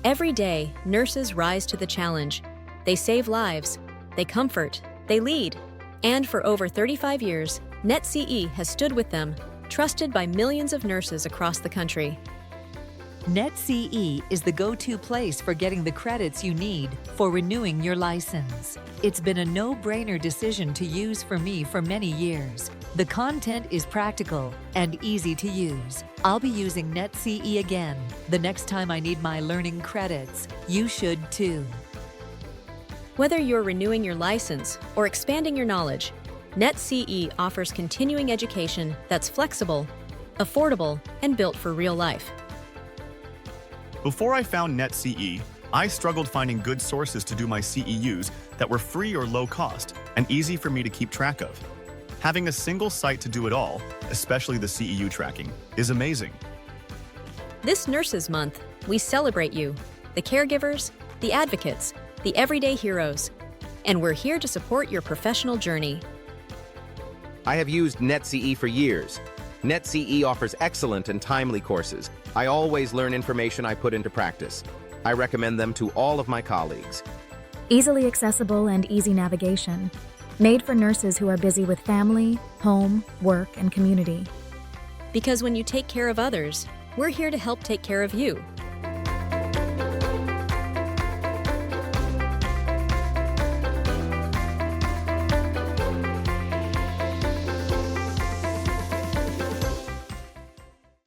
Every day, nurses rise to the challenge. They save lives, they comfort, they lead. And for over 35 years, NetCE has stood with them, trusted by millions of nurses across the country. NetCE is the go-to place for getting the credits you need for renewing your license. It's been a no-brainer decision to use for me for many years. The content is practical and easy to use. I'll be using NetCE again the next time I need my learning credits. You should too. Whether you're renewing your license or expanding your knowledge, NetCE offers continuing education that's flexible, affordable, and built for real life. Before I found NetCE, I struggled finding good sources to do my CEUs that were free or low cost and easy for me to keep track of. Having a single site to do it all, especially the CEU tracking, is amazing. This Nurses Month, we celebrate you, the caregivers, the advocates, the everyday heroes, and we're here to support your professional journey. I have used NetCE for years. NetCE offers excellent and timely courses. I always learn information I put into practice. I recommend them to all of my colleagues. Easily accessible and easy navigation. Made for nurses who are busy with family, home, work, and community. Because when you take care of others, we're here to help take care of you.